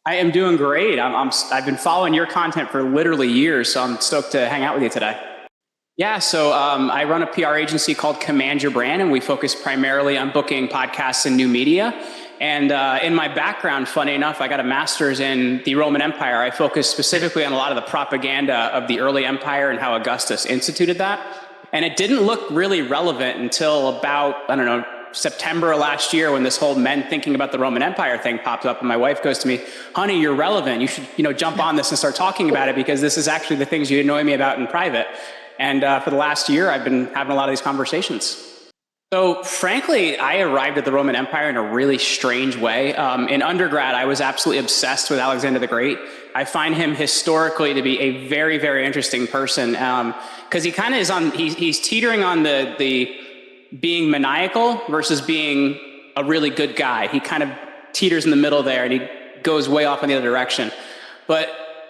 I am doing great. I've been following your content for literally years, so I'm stoked to hang out with you today. Yeah, so I run a PR agency called Command Your Brand, and we focus primarily on booking podcasts and new media. And in my background, funny enough, I got a master's in the Roman Empire. I focus specifically on a lot of the propaganda of the early empire and how Augustus instituted that. And it didn't look really relevant until about, I don't know, September of last year, when this whole men thinking about the Roman Empire thing popped up. And my wife goes to me, honey, you're relevant. You should, jump on this and start talking about it, because this is actually the things you annoy me about in private. And for the last year, I've been having a lot of these conversations. So frankly, I arrived at the Roman Empire in a really strange way. In undergrad, I was absolutely obsessed with Alexander the Great. I find him historically to be a very, very interesting person, because he kind of is he's teetering on the being maniacal versus being a really good guy. He kind of teeters in the middle there, and he goes way off in the other direction.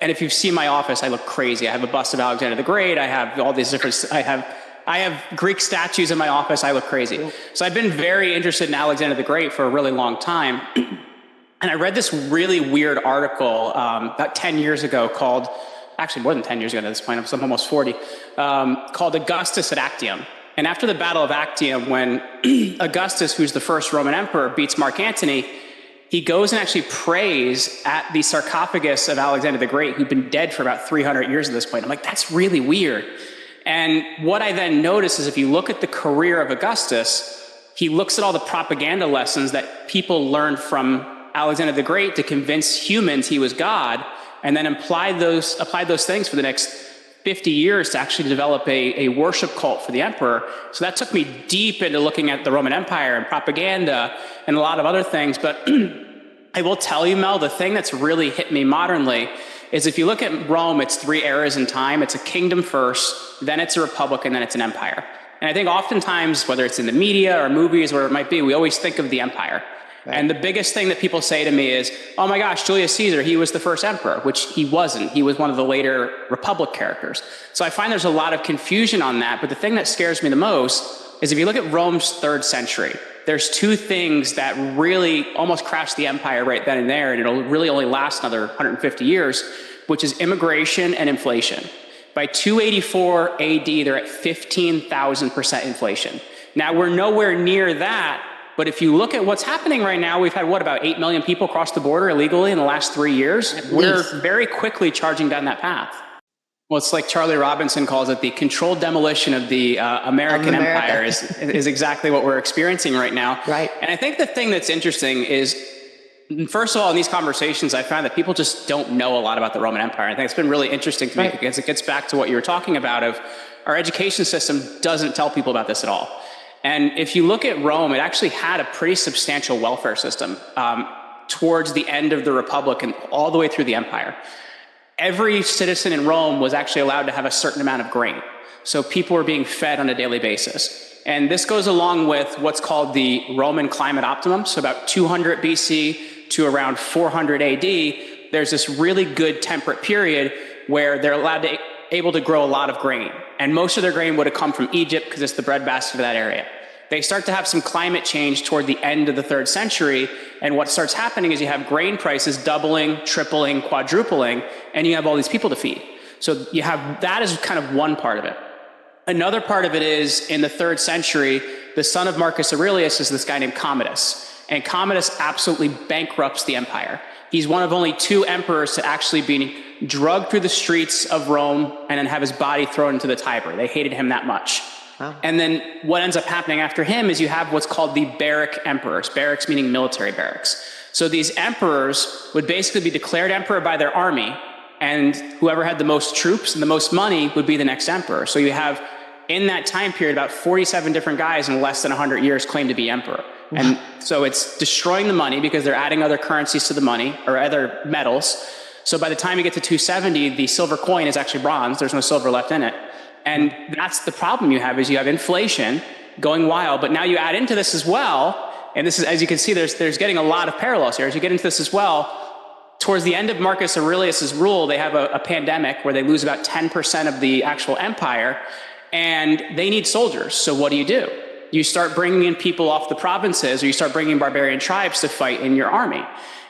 And if you've seen my office, I look crazy. I have a bust of Alexander the Great. I have all these different, I have Greek statues in my office. I look crazy. So I've been very interested in Alexander the Great for a really long time. And I read this really weird article about 10 years ago called, actually more than 10 years ago at this point, I'm almost 40, called Augustus at Actium. And after the Battle of Actium, when Augustus, who's the first Roman emperor, beats Mark Antony, he goes and actually prays at the sarcophagus of Alexander the Great, who'd been dead for about 300 years at this point. I'm like, that's really weird. And what I then notice is, if you look at the career of Augustus, he looks at all the propaganda lessons that people learned from Alexander the Great to convince humans he was God, and then applied those things for the next 50 years to actually develop a worship cult for the emperor. So that took me deep into looking at the Roman Empire and propaganda and a lot of other things. But I will tell you, Mel, the thing that's really hit me modernly is, if you look at Rome, it's 3 eras in time. It's a kingdom first, then it's a republic, and then it's an empire. And I think oftentimes, whether it's in the media or movies, where it might be, we always think of the empire. Right. And the biggest thing that people say to me is, oh my gosh, Julius Caesar, he was the first emperor, which he wasn't. He was one of the later republic characters. So I find there's a lot of confusion on that. But the thing that scares me the most is, if you look at Rome's 3rd century, there's 2 things that really almost crashed the empire right then and there, and it'll really only last another 150 years, which is immigration and inflation. By 284 AD, they're at 15,000% inflation. Now, we're nowhere near that, but if you look at what's happening right now, we've had, about 8 million people cross the border illegally in the last 3 years? We're very quickly charging down that path. Well, it's like Charlie Robinson calls it, the controlled demolition of the American empire is exactly what we're experiencing right now. Right. And I think the thing that's interesting is, first of all, in these conversations, I found that people just don't know a lot about the Roman Empire. I think it's been really interesting to me, because it gets back to what you were talking about of our education system doesn't tell people about this at all. And if you look at Rome, it actually had a pretty substantial welfare system towards the end of the Republic and all the way through the empire. Every citizen in Rome was actually allowed to have a certain amount of grain. So people were being fed on a daily basis. And this goes along with what's called the Roman climate optimum. So about 200 BC to around 400 AD, there's this really good temperate period where they're able to grow a lot of grain. And most of their grain would have come from Egypt, because it's the breadbasket of that area. They start to have some climate change toward the end of the 3rd century. And what starts happening is, you have grain prices doubling, tripling, quadrupling, and you have all these people to feed. So you have, that is kind of one part of it. Another part of it is, in the 3rd century, the son of Marcus Aurelius is this guy named Commodus. And Commodus absolutely bankrupts the empire. He's one of only 2 emperors to actually be drugged through the streets of Rome and then have his body thrown into the Tiber. They hated him that much. Wow. And then what ends up happening after him is, you have what's called the barrack emperors. Barracks meaning military barracks. So these emperors would basically be declared emperor by their army, and whoever had the most troops and the most money would be the next emperor. So you have, in that time period, about 47 different guys in less than 100 years claim to be emperor. Wow. And so it's destroying the money, because they're adding other currencies to the money, or other metals. So by the time you get to 270, the silver coin is actually bronze. There's no silver left in it. And that's the problem you have, is you have inflation going wild. But now you add into this as well, and this is, as you can see, there's getting a lot of parallels here. As you get into this as well, towards the end of Marcus Aurelius's rule, they have a pandemic where they lose about 10% of the actual empire, and they need soldiers. So what do? you start bringing in people off the provinces, or you start bringing barbarian tribes to fight in your army.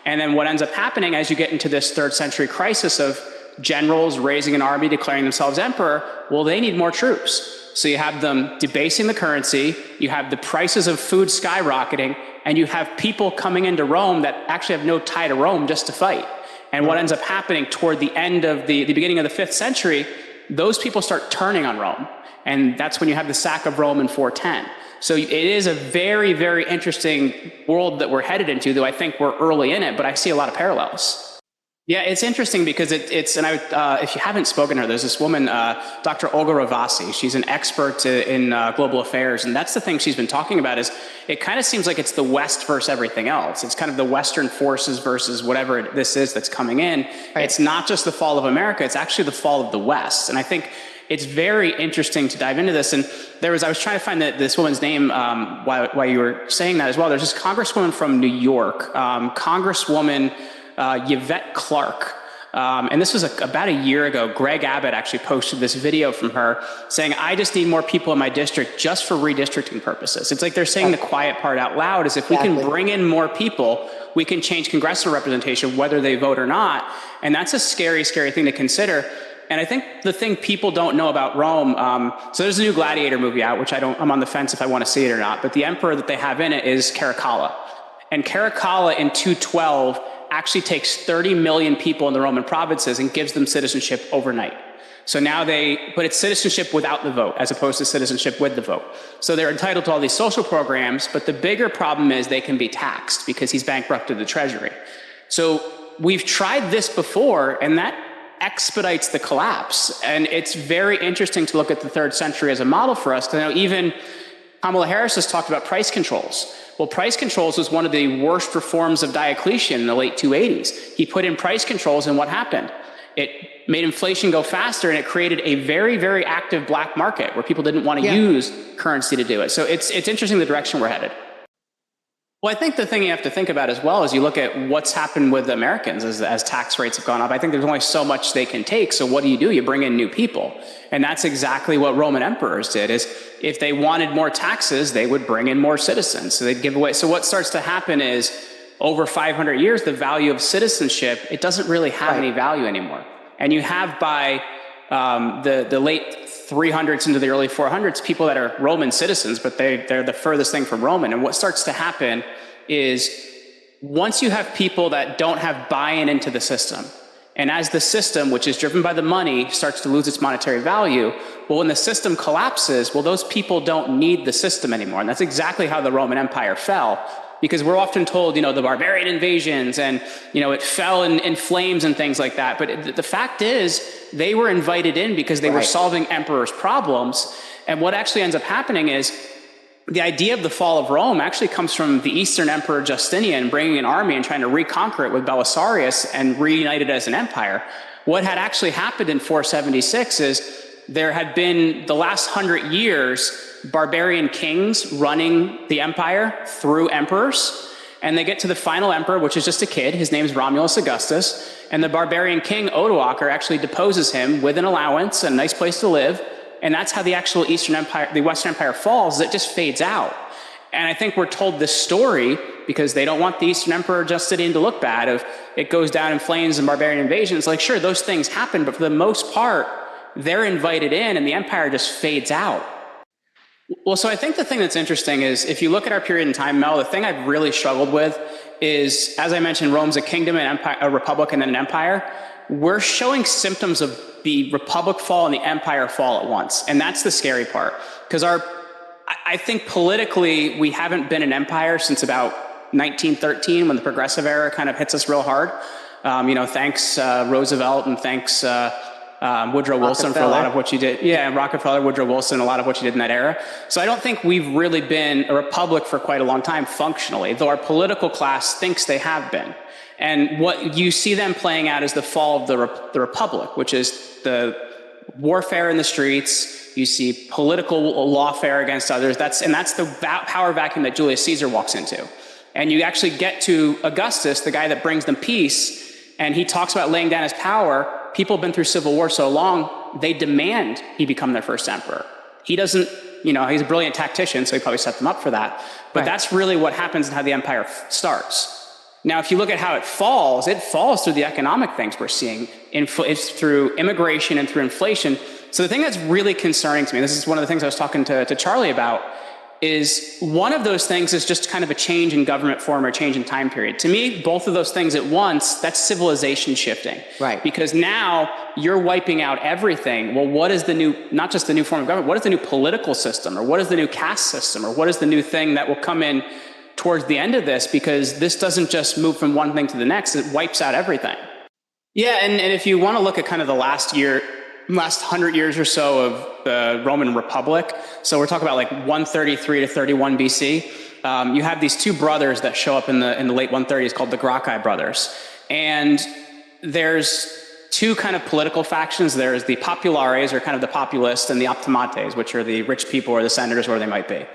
And then what ends up happening as you get into this 3rd century crisis of generals raising an army, declaring themselves emperor, well, they need more troops. So you have them debasing the currency, you have the prices of food skyrocketing, and you have people coming into Rome that actually have no tie to Rome just to fight. And what ends up happening toward the end of the beginning of the 5th century, those people start turning on Rome. And that's when you have the sack of Rome in 410. So it is a very, very interesting world that we're headed into, though I think we're early in it, but I see a lot of parallels. Yeah, it's interesting because it's if you haven't spoken to her, there's this woman, Dr. Olga Ravasi. She's an expert in global affairs, and that's the thing she's been talking about is it kind of seems like it's the West versus everything else. It's kind of the Western forces versus whatever this is that's coming in. Right. It's not just the fall of America, it's actually the fall of the West. And I think it's very interesting to dive into this. And I was trying to find this woman's name while you were saying that as well. There's this congresswoman from New York, Congresswoman Yvette Clarke. And this was about a year ago. Greg Abbott actually posted this video from her saying, I just need more people in my district just for redistricting purposes. It's like they're saying the quiet part out loud is if we can bring in more people, we can change congressional representation, whether they vote or not. And that's a scary, scary thing to consider. And I think the thing people don't know about Rome, so there's a new Gladiator movie out, which I'm on the fence if I want to see it or not, but the emperor that they have in it is Caracalla. And Caracalla in 212 actually takes 30 million people in the Roman provinces and gives them citizenship overnight. So now but it's citizenship without the vote as opposed to citizenship with the vote. So they're entitled to all these social programs, but the bigger problem is they can be taxed because he's bankrupted the treasury. So we've tried this before, and that expedites the collapse. And it's very interesting to look at the 3rd century as a model for us. To know even Kamala Harris has talked about price controls. Well, price controls was one of the worst reforms of Diocletian in the late 280s. He put in price controls, and what happened? It made inflation go faster, and it created a very, very active black market where people didn't want to use currency to do it. So it's interesting the direction we're headed. Well, I think the thing you have to think about as well is you look at what's happened with Americans as tax rates have gone up. I think there's only so much they can take. So what do? You bring in new people. And that's exactly what Roman emperors did, is if they wanted more taxes, they would bring in more citizens. So they'd give away. So what starts to happen is over 500 years, the value of citizenship, it doesn't really have any value anymore. And you have by the late 300s into the early 400s, people that are Roman citizens, but they're the furthest thing from Roman. And what starts to happen is once you have people that don't have buy-in into the system, and as the system, which is driven by the money, starts to lose its monetary value, well, when the system collapses, well, those people don't need the system anymore. And that's exactly how the Roman Empire fell. Because we're often told, the barbarian invasions and, it fell in flames and things like that. But the fact is they were invited in because they were solving emperors' problems. And what actually ends up happening is the idea of the fall of Rome actually comes from the Eastern Emperor Justinian bringing an army and trying to reconquer it with Belisarius and reunite it as an empire. What had actually happened in 476 is there had been the last 100 years barbarian kings running the empire through emperors, and they get to the final emperor, which is just a kid. His name is Romulus Augustus, and the barbarian king Odoacer actually deposes him with an allowance and a nice place to live, and that's how the actual Eastern Empire, the Western Empire falls. It just fades out. And I think we're told this story because they don't want the Eastern Emperor Justinian to look bad of it goes down in flames and barbarian invasions. Like, sure, those things happen, but for the most part, they're invited in and the empire just fades out. Well, so I think the thing that's interesting is if you look at our period in time, Mel, the thing I've really struggled with is, as I mentioned, Rome's a kingdom, an empire, a republic, and then an empire. We're showing symptoms of the republic fall and the empire fall at once. And that's the scary part. Because I think politically, we haven't been an empire since about 1913 when the progressive era kind of hits us real hard. Thanks Roosevelt and thanks Woodrow Wilson for a lot of what you did. Yeah, Rockefeller, Woodrow Wilson, a lot of what you did in that era. So I don't think we've really been a republic for quite a long time functionally, though our political class thinks they have been. And what you see them playing out is the fall of the republic, which is the warfare in the streets. You see political lawfare against others. That's the power vacuum that Julius Caesar walks into. And you actually get to Augustus, the guy that brings them peace, and he talks about laying down his power. People have been through civil war so long, they demand he become their first emperor. He doesn't he's a brilliant tactician, so he probably set them up for that. But that's really what happens and how the empire starts. Now, if you look at how it falls through the economic things we're seeing. It's through immigration and through inflation. So the thing that's really concerning to me, this is one of the things I was talking to Charlie about, is one of those things is just kind of a change in government form or change in time period. To me, both of those things at once, that's civilization shifting. Right. Because now you're wiping out everything. Well, what is the new, not just the new form of government, what is the new political system, or what is the new caste system, or what is the new thing that will come in towards the end of this? Because this doesn't just move from one thing to the next, it wipes out everything. Yeah, and if you want to look at kind of the last 100 years or so of the Roman Republic, so we're talking about like 133 to 31 BC, you have these two brothers that show up in the late 130s called the Gracchi brothers. And there's two kind of political factions. There's the populares, or kind of the populists, and the optimates, which are the rich people or the senators, where they might be.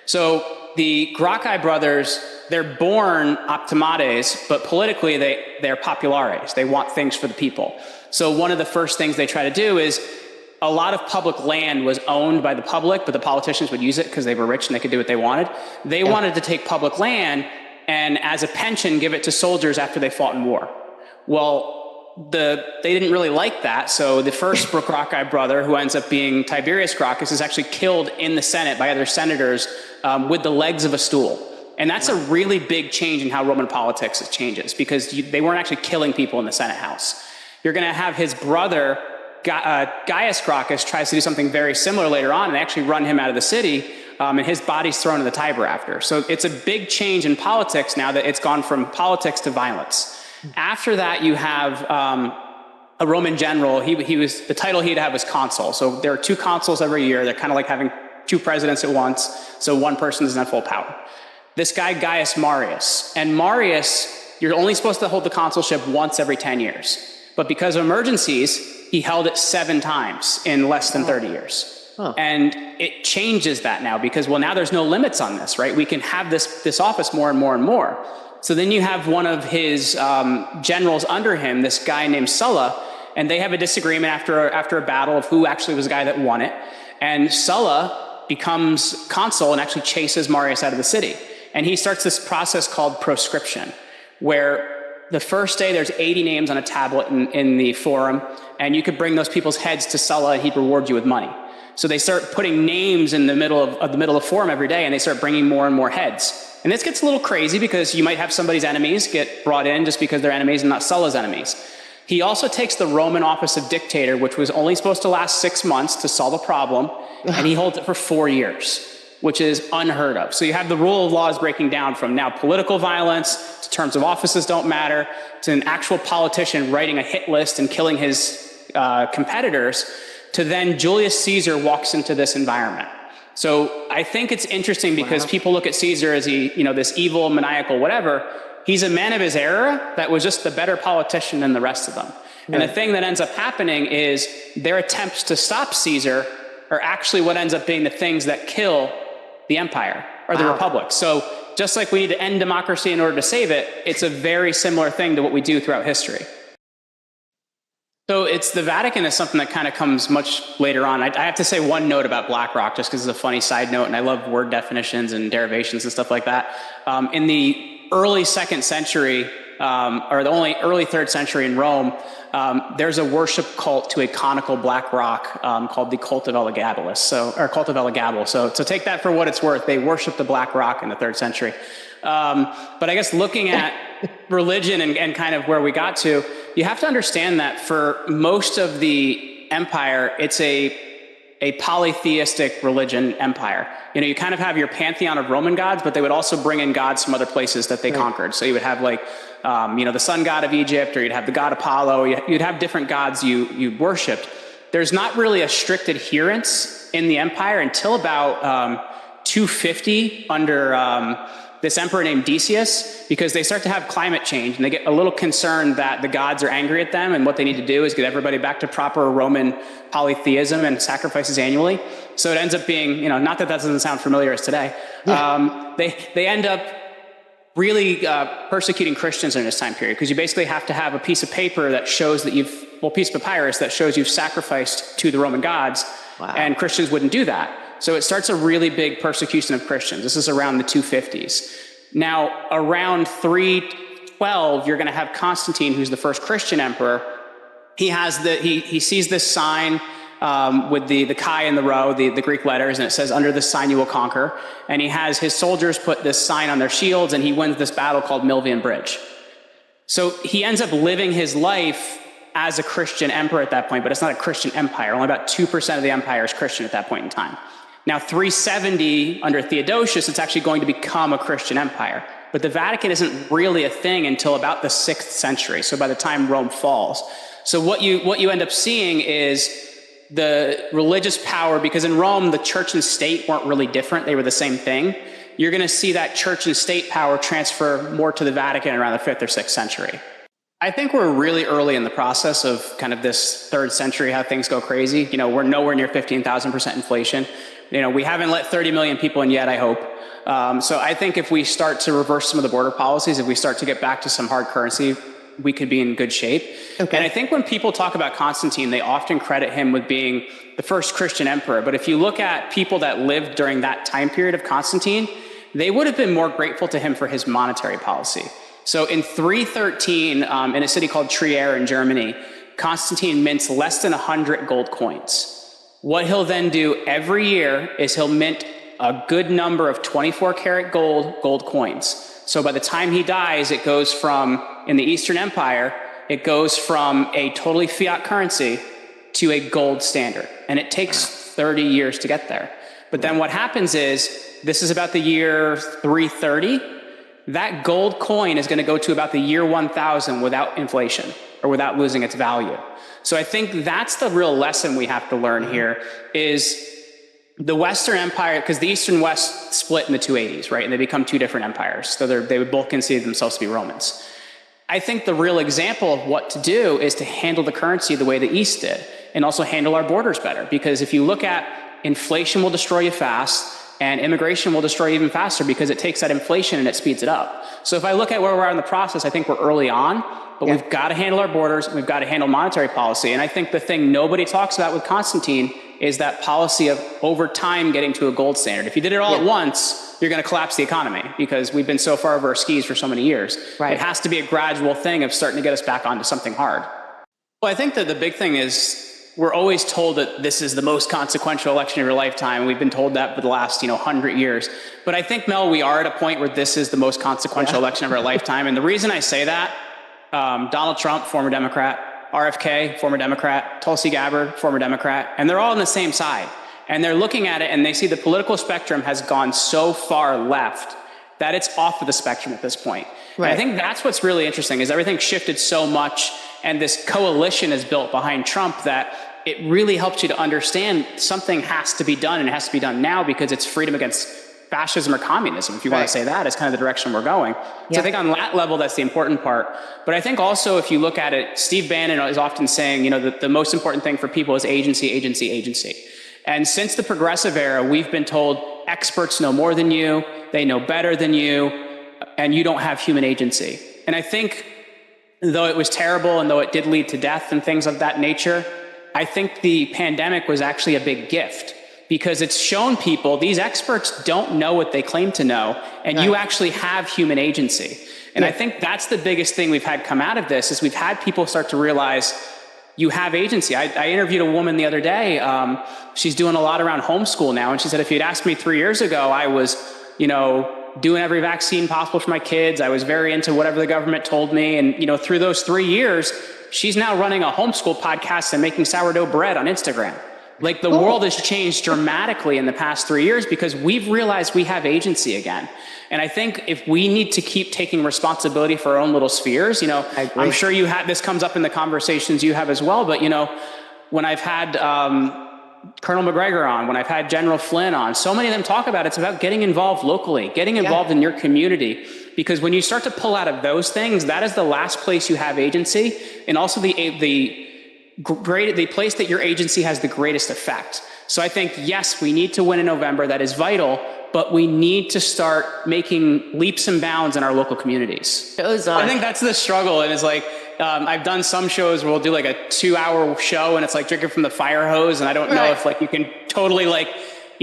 So the Gracchi brothers, they're born optimates, but politically they're populares. They want things for the people. So one of the first things they try to do is, a lot of public land was owned by the public, but the politicians would use it because they were rich and they could do what they wanted. They wanted to take public land and, as a pension, give it to soldiers after they fought in war. Well, they didn't really like that. So the first Gracchi brother, who ends up being Tiberius Gracchus, is actually killed in the Senate by other senators with the legs of a stool. And that's a really big change in how Roman politics changes, because they weren't actually killing people in the Senate house. You're going to have his brother, Gaius Gracchus, tries to do something very similar later on, and they actually run him out of the city, and his body's thrown in the Tiber after. So it's a big change in politics now that it's gone from politics to violence. After that, you have a Roman general. He was, the title he'd have was consul. So there are two consuls every year. They're kind of like having two presidents at once. So one person doesn't have full power. This guy, Gaius Marius. And Marius, you're only supposed to hold the consulship once every 10 years. But because of emergencies, he held it 7 times in less than 30 years. Huh. And it changes that now because, well, now there's no limits on this, right? We can have this office more and more and more. So then you have one of his generals under him, this guy named Sulla, and they have a disagreement after a battle of who actually was the guy that won it. And Sulla becomes consul and actually chases Marius out of the city. And he starts this process called proscription, where the first day there's 80 names on a tablet in the forum, and you could bring those people's heads to Sulla and he'd reward you with money. So they start putting names in the middle of the forum every day, and they start bringing more and more heads. And this gets a little crazy because you might have somebody's enemies get brought in just because they're enemies and not Sulla's enemies. He also takes the Roman office of dictator, which was only supposed to last 6 months to solve a problem, and he holds it for 4 years, which is unheard of. So you have the rule of law is breaking down from now political violence to terms of offices don't matter to an actual politician writing a hit list and killing his competitors, to then Julius Caesar walks into this environment. So I think it's interesting because people look at Caesar as this evil, maniacal, whatever. He's a man of his era that was just the better politician than the rest of them. Right. And the thing that ends up happening is their attempts to stop Caesar are actually what ends up being the things that kill the empire or the republic. So just like we need to end democracy in order to save it, it's a very similar thing to what we do throughout history. So the Vatican is something that kind of comes much later on. I have to say one note about BlackRock, just because it's a funny side note, and I love word definitions and derivations and stuff like that. In the early 2nd century, or the only early 3rd century in Rome, there's a worship cult to a conical black rock called the cult of Elagabalus, or cult of Elagabalus. So take that for what it's worth. They worship the black rock in the 3rd century. But I guess looking at religion and kind of where we got to, you have to understand that for most of the empire, it's a polytheistic religion empire. You kind of have your pantheon of Roman gods, but they would also bring in gods from other places that they conquered. So you would have like, the sun god of Egypt, or you'd have the god Apollo. You'd have different gods you worshipped. There's not really a strict adherence in the empire until about 250 under this emperor named Decius, because they start to have climate change and they get a little concerned that the gods are angry at them, and what they need to do is get everybody back to proper Roman polytheism and sacrifices annually. So it ends up being, not that doesn't sound familiar as today. They end up really persecuting Christians in this time period, because you basically have to have a piece of paper that shows that piece of papyrus that shows you've sacrificed to the Roman gods, and Christians wouldn't do that. So it starts a really big persecution of Christians. This is around the 250s. Now, around 312, you're going to have Constantine, who's the first Christian emperor. He sees this sign with the chi in the row, the Greek letters, and it says, "Under this sign you will conquer." And he has his soldiers put this sign on their shields, and he wins this battle called Milvian Bridge. So he ends up living his life as a Christian emperor at that point, but it's not a Christian empire. Only about 2% of the empire is Christian at that point in time. Now, 370, under Theodosius, it's actually going to become a Christian empire. But the Vatican isn't really a thing until about the 6th century, so by the time Rome falls. So what you end up seeing is the religious power, because in Rome, the church and state weren't really different. They were the same thing. You're going to see that church and state power transfer more to the Vatican around the 5th or 6th century. I think we're really early in the process of kind of this 3rd century, how things go crazy. We're nowhere near 15,000% inflation. We haven't let 30 million people in yet, I hope. So I think if we start to reverse some of the border policies, if we start to get back to some hard currency, we could be in good shape. Okay. And I think when people talk about Constantine, they often credit him with being the first Christian emperor. But if you look at people that lived during that time period of Constantine, they would have been more grateful to him for his monetary policy. So in 313, in a city called Trier in Germany, Constantine mints less than 100 gold coins. What he'll then do every year is he'll mint a good number of 24 karat gold coins. So by the time he dies, it goes from, in the Eastern Empire, it goes from a totally fiat currency to a gold standard. And it takes 30 years to get there. But then what happens is, this is about the year 330, that gold coin is going to go to about the year 1000 without inflation or without losing its value. So I think that's the real lesson we have to learn here is the Western Empire, because the East and West split in the 280s, right? And they become two different empires. So they would both consider themselves to be Romans. I think the real example of what to do is to handle the currency the way the East did and also handle our borders better. Because if you look at inflation will destroy you fast and immigration will destroy you even faster because it takes that inflation and it speeds it up. So if I look at where we're at in the process, I think we're early on, but we've got to handle our borders and we've got to handle monetary policy. And I think the thing nobody talks about with Constantine is that policy of over time getting to a gold standard. If you did it all at once, you're going to collapse the economy because we've been so far over our skis for so many years. Right. It has to be a gradual thing of starting to get us back onto something hard. Well, I think that the big thing is we're always told that this is the most consequential election of your lifetime. We've been told that for the last 100 years. But I think, Mel, we are at a point where this is the most consequential election of our lifetime. And the reason I say that, Donald Trump, former Democrat, RFK, former Democrat, Tulsi Gabbard, former Democrat, and they're all on the same side. And they're looking at it and they see the political spectrum has gone so far left that it's off of the spectrum at this point. Right. And I think that's what's really interesting is everything shifted so much and this coalition is built behind Trump that it really helps you to understand something has to be done and it has to be done now because it's freedom against fascism or communism, if you want to say that, is kind of the direction we're going. So I think on that level, that's the important part. But I think also if you look at it, Steve Bannon is often saying, that the most important thing for people is agency, agency, agency. And since the progressive era, we've been told experts know more than you, they know better than you, and you don't have human agency. And I think though it was terrible and though it did lead to death and things of that nature, I think the pandemic was actually a big gift because it's shown people, these experts don't know what they claim to know, and you actually have human agency. And I think that's the biggest thing we've had come out of this is we've had people start to realize you have agency. I interviewed a woman the other day. She's doing a lot around homeschool now. And she said, if you'd asked me 3 years ago, I was, doing every vaccine possible for my kids. I was very into whatever the government told me. And, through those 3 years, she's now running a homeschool podcast and making sourdough bread on Instagram. Like the world has changed dramatically in the past 3 years because we've realized we have agency again. And I think if we need to keep taking responsibility for our own little spheres, I'm sure this comes up in the conversations you have as well. But, when I've had Colonel McGregor on, when I've had General Flynn on, so many of them talk about it's about getting involved locally, getting involved in your community. Because when you start to pull out of those things, that is the last place you have agency. And also the place that your agency has the greatest effect. So I think, yes, we need to win in November. That is vital. But we need to start making leaps and bounds in our local communities. I think that's the struggle. And it's like, I've done some shows where we'll do like a 2-hour show and it's like drinking from the fire hose. And I don't know if you can totally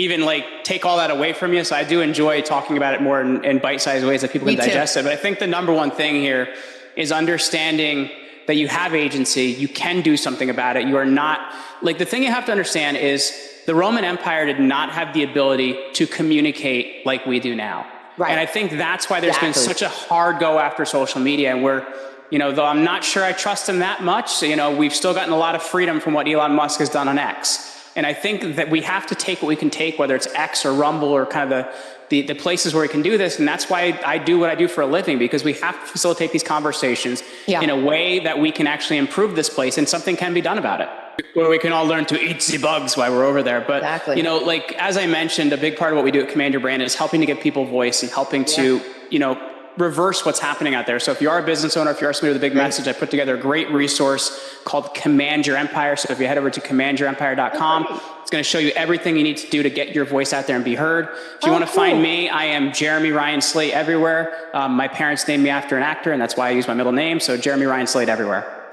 even like take all that away from you. So I do enjoy talking about it more in bite-sized ways that people can digest it. But I think the number one thing here is understanding that you have agency, you can do something about it. You are not, like, the thing you have to understand is the Roman Empire did not have the ability to communicate like we do now. Right. And I think that's why there's been such a hard go after social media. And we're, though I'm not sure I trust him that much, so, we've still gotten a lot of freedom from what Elon Musk has done on X. And I think that we have to take what we can take, whether it's X or Rumble or kind of the places where we can do this. And that's why I do what I do for a living, because we have to facilitate these conversations in a way that we can actually improve this place, and something can be done about it, where we can all learn to eat the bugs while we're over there. But, like, as I mentioned, a big part of what we do at Command Your Brand is helping to give people voice and helping to, reverse what's happening out there. So if you are a business owner, if you are somebody with a big message, I put together a great resource called Command Your Empire. So if you head over to commandyourempire.com, it's going to show you everything you need to do to get your voice out there and be heard. If you want to find me, I am Jeremy Ryan Slate everywhere. My parents named me after an actor, and that's why I use my middle name. So Jeremy Ryan Slate everywhere.